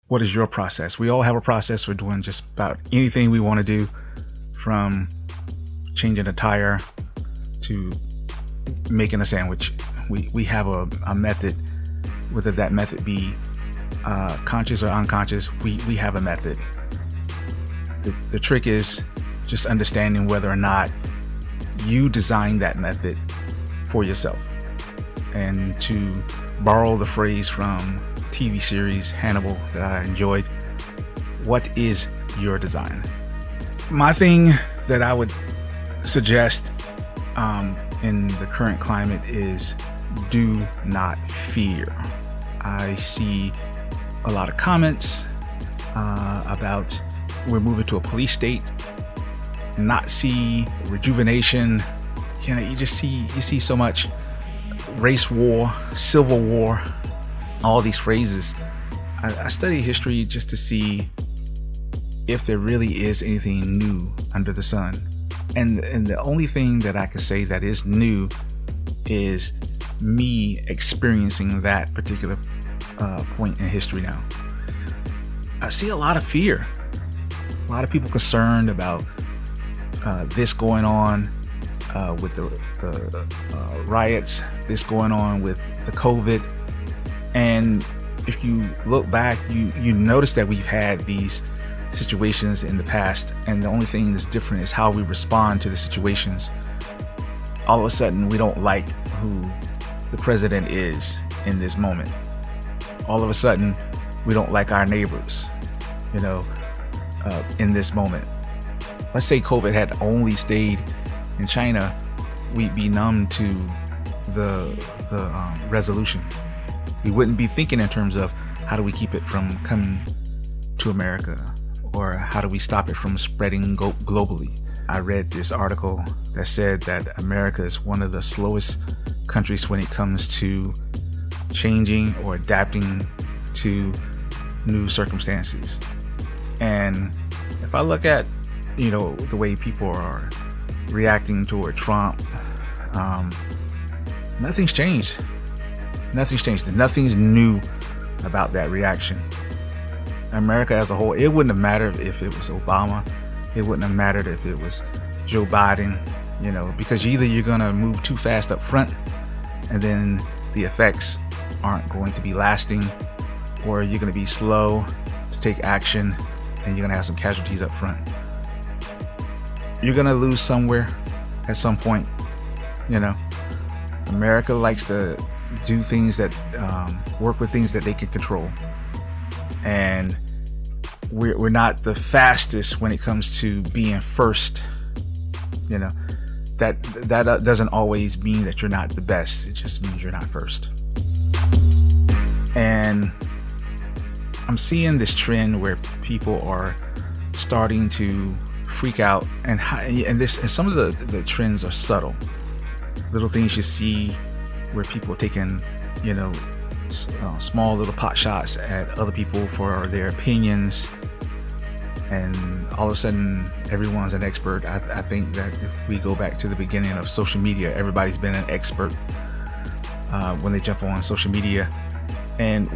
what is your process? We all have a process for doing just about anything we want to do, from changing a tire to making a sandwich. We have a method, whether that method be conscious or unconscious. We have a method. The trick is just understanding whether or not you designed that method for yourself. And to borrow the phrase from TV series Hannibal that I enjoyed, what is your design? My thing that I would suggest in the current climate is do not fear. I see a lot of comments about we're moving to a police state, Nazi rejuvenation. You know, you see so much race war, civil war, all these phrases. I study history just to see if there really is anything new under the sun. And the only thing that I can say that is new is me experiencing that particular point in history now. I see a lot of fear, a lot of people concerned about this going on with the riots, this going on with the COVID. And if you look back, you notice that we've had these situations in the past, and the only thing that's different is how we respond to the situations. All of a sudden, we don't like who the president is in this moment. All of a sudden, we don't like our neighbors, in this moment. Let's say COVID had only stayed in China, we'd be numb to the resolution. We wouldn't be thinking in terms of how do we keep it from coming to America, or how do we stop it from spreading globally. I read this article that said that America is one of the slowest countries when it comes to changing or adapting to new circumstances. And if I look at, the way people are reacting toward Trump, nothing's changed. Nothing's changed. Nothing's new about that reaction. America as a whole, it wouldn't have mattered if it was Obama. It wouldn't have mattered if it was Joe Biden, because either you're going to move too fast up front and then the effects aren't going to be lasting, or you're going to be slow to take action and you're going to have some casualties up front. You're going to lose somewhere at some point. America likes to do things that work with things that they can control. And we're not the fastest when it comes to being first. That doesn't always mean that you're not the best. It just means you're not first. And I'm seeing this trend where people are starting to freak out, and some of the trends are subtle. Little things you see where people are taking, small little pot shots at other people for their opinions, and all of a sudden everyone's an expert. I think that if we go back to the beginning of social media, everybody's been an expert when they jump on social media. And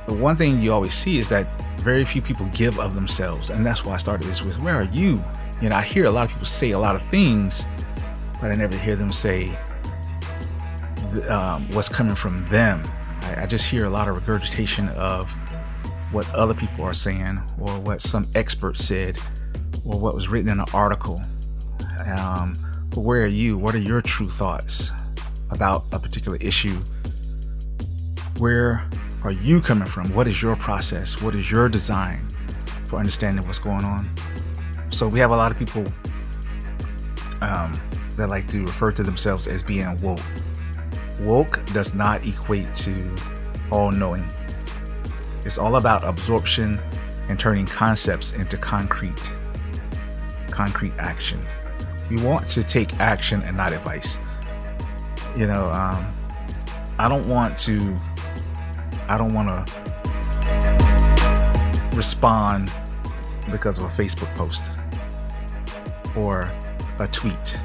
the one thing you always see is that very few people give of themselves, and that's why I started this with, where are you? I hear a lot of people say a lot of things, but I never hear them say what's coming from them. I just hear a lot of regurgitation of what other people are saying, or what some expert said, or what was written in an article. But where are you? What are your true thoughts about a particular issue? Where are you coming from? What is your process? What is your design for understanding what's going on? So we have a lot of people that like to refer to themselves as being woke. Woke does not equate to all-knowing. It's all about absorption and turning concepts into concrete action. We want to take action and not advice. I don't want to respond because of a Facebook post or a tweet.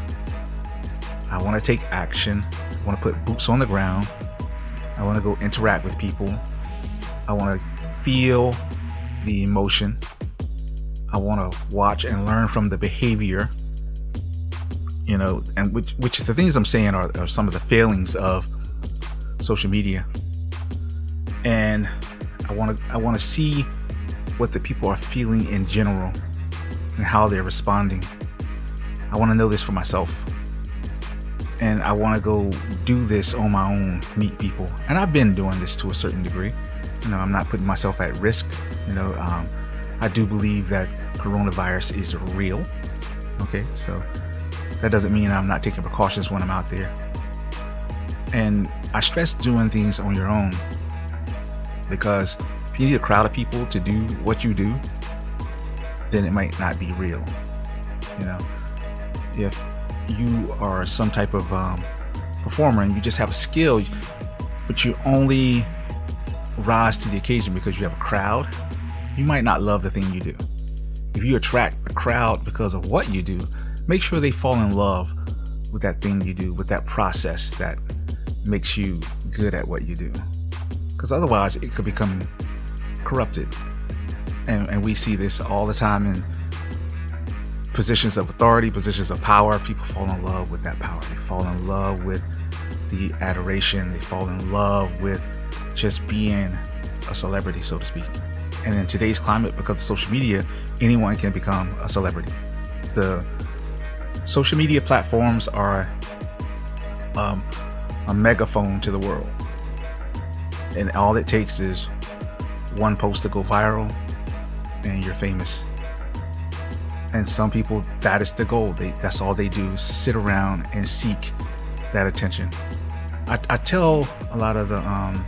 I want to take action. I want to put boots on the ground. I want to go interact with people. I want to feel the emotion. I want to watch and learn from the behavior, and which the things I'm saying are some of the failings of social media. And I want to see what the people are feeling in general and how they're responding. I want to know this for myself. And I want to go do this on my own, meet people. And I've been doing this to a certain degree. I'm not putting myself at risk. I do believe that coronavirus is real. Okay, so that doesn't mean I'm not taking precautions when I'm out there. And I stress doing things on your own, because if you need a crowd of people to do what you do, then it might not be real. If you are some type of performer and you just have a skill, but you only rise to the occasion because you have a crowd, you might not love the thing you do. If you attract the crowd because of what you do, make sure they fall in love with that thing you do, with that process that makes you good at what you do. Because otherwise it could become corrupted. And we see this all the time in positions of authority, positions of power. People fall in love with that power. They fall in love with the adoration. They fall in love with just being a celebrity, so to speak. And in today's climate, because of social media, anyone can become a celebrity. The social media platforms are a megaphone to the world. And all it takes is one post to go viral and you're famous. And some people, that is the goal. That's all they do, is sit around and seek that attention. I tell a lot of the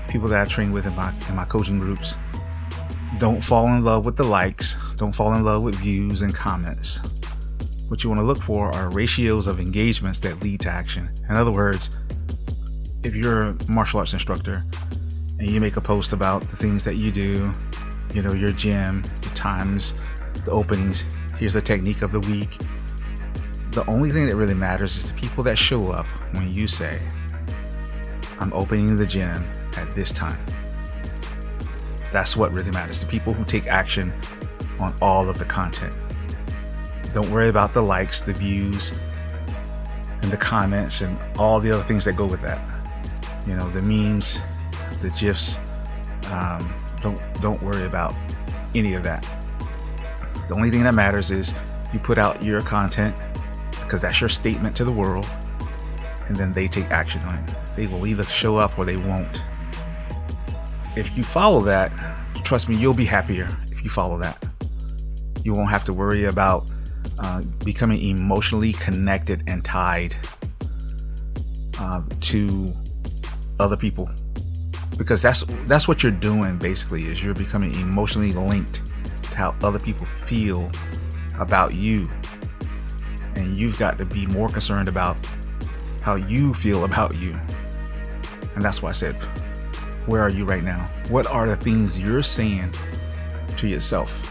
people that I train with in my coaching groups, don't fall in love with the likes. Don't fall in love with views and comments. What you want to look for are ratios of engagements that lead to action. In other words, if you're a martial arts instructor and you make a post about the things that you do, your gym, the times, the openings, here's the technique of the week. The only thing that really matters is the people that show up when you say, I'm opening the gym at this time. That's what really matters. The people who take action on all of the content. Don't worry about the likes, the views, and the comments, and all the other things that go with that. The memes, the GIFs. Don't worry about any of that. The only thing that matters is you put out your content, because that's your statement to the world, and then they take action on it. They will either show up or they won't. If you follow that, trust me, you'll be happier if you follow that. You won't have to worry about becoming emotionally connected and tied to other people, because that's what you're doing basically, is you're becoming emotionally linked to how other people feel about you, and you've got to be more concerned about how you feel about you. And that's why I said, where are you right now? What are the things you're saying to yourself?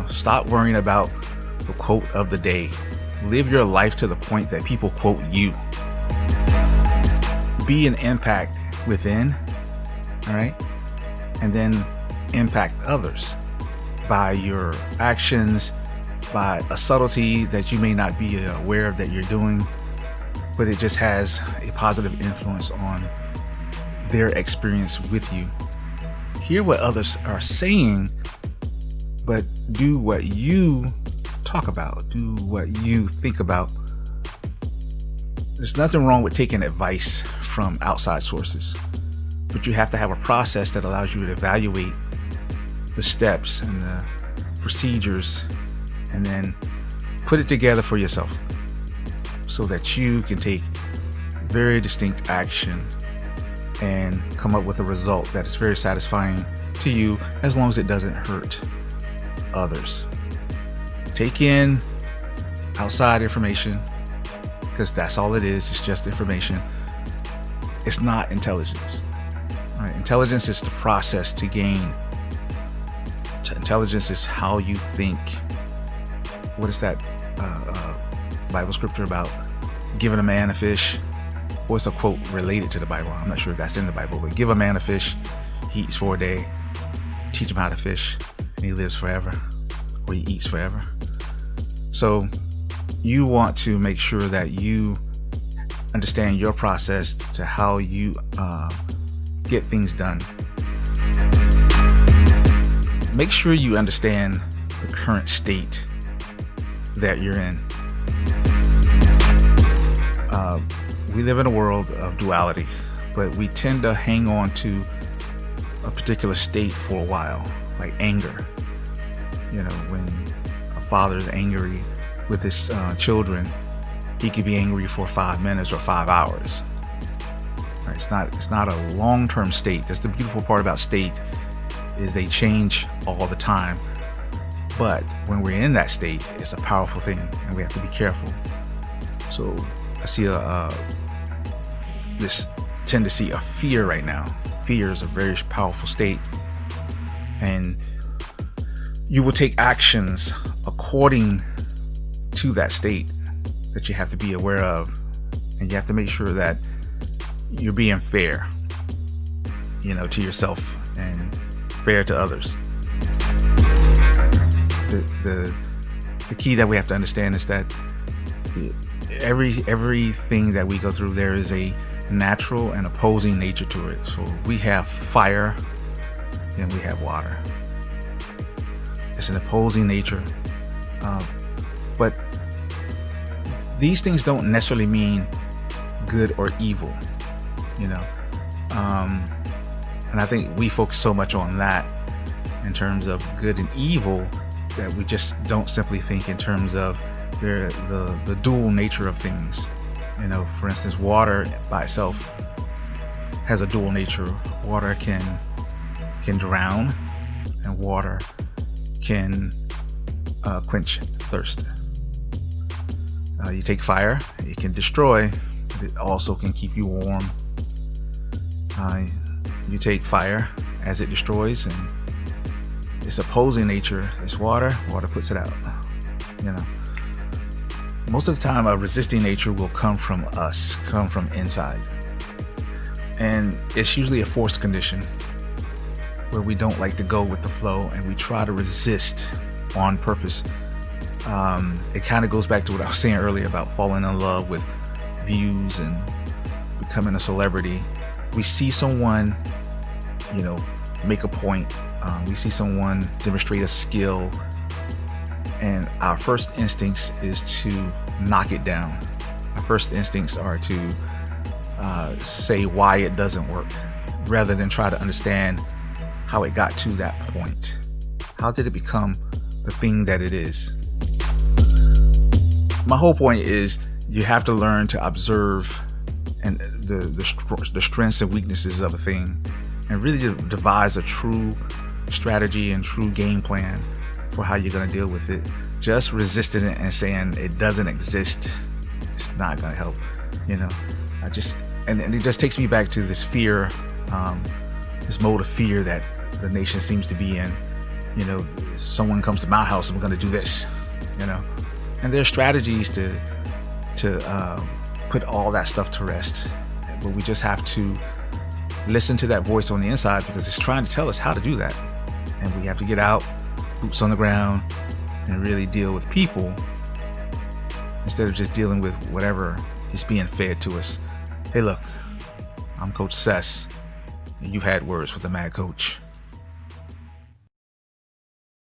Stop worrying about the quote of the day. Live your life to the point that people quote you. Be an impact within, all right? And then impact others by your actions, by a subtlety that you may not be aware of that you're doing, but it just has a positive influence on their experience with you. Hear what others are saying, but do what you talk about, do what you think about. There's nothing wrong with taking advice from outside sources, but you have to have a process that allows you to evaluate the steps and the procedures, and then put it together for yourself so that you can take very distinct action and come up with a result that is very satisfying to you, as long as it doesn't hurt others. Take in outside information, because that's all it is. It's just information. It's not intelligence. All right? Intelligence is the process to gain. Intelligence is how you think. What is that Bible scripture about giving a man a fish? What's a quote related to the Bible? I'm not sure if that's in the Bible, but give a man a fish, he eats for a day. teach him how to fish, and he lives forever, or he eats forever. So you want to make sure that you understand your process to how you get things done. Make sure you understand the current state that you're in. We live in a world of duality, but we tend to hang on to a particular state for a while, like anger. You know, when a father is angry with his children, he could be angry for 5 minutes or 5 hours. Right? It's not a long-term state. That's the beautiful part about state, is they change all the time. But when we're in that state, it's a powerful thing, and we have to be careful. So I see this tendency of fear right now. Fear is a very powerful state, and you will take actions according to that state that you have to be aware of, and you have to make sure that you're being fair, you know, to yourself and fair to others. The key that we have to understand is that everything that we go through, there is a natural and opposing nature to it. So we have fire and we have water. It's an opposing nature, but these things don't necessarily mean good or evil, you know. And I think we focus so much on that in terms of good and evil that we just don't simply think in terms of the dual nature of things. You know, for instance, water by itself has a dual nature. Water can drown, and water can quench thirst. You take fire, it can destroy, but it also can keep you warm. You take fire, as it destroys, and its opposing nature is water. Water puts it out. You know, most of the time, a resisting nature will come from us, come from inside, and it's usually a forced condition where we don't like to go with the flow, and we try to resist on purpose. It kind of goes back to what I was saying earlier about falling in love with views and becoming a celebrity. We see someone, you know, make a point. We see someone demonstrate a skill, and our first instincts is to knock it down. Our first instincts are to say why it doesn't work, rather than try to understand how it got to that point. How did it become the thing that it is? My whole point is you have to learn to observe and the strengths and weaknesses of a thing, and really devise a true strategy and true game plan for how you're going to deal with it. Just resisting it and saying it doesn't exist, it's not going to help. You know, and it just takes me back to this fear, this mode of fear that the nation seems to be in. You know, if someone comes to my house, I'm going to do this. You know, and there are strategies to put all that stuff to rest, but we just have to listen to that voice on the inside, because it's trying to tell us how to do that. And we have to get out, boots on the ground, and really deal with people instead of just dealing with whatever is being fed to us. Hey, look, I'm Coach Sess, and you've had words with the Mad Coach.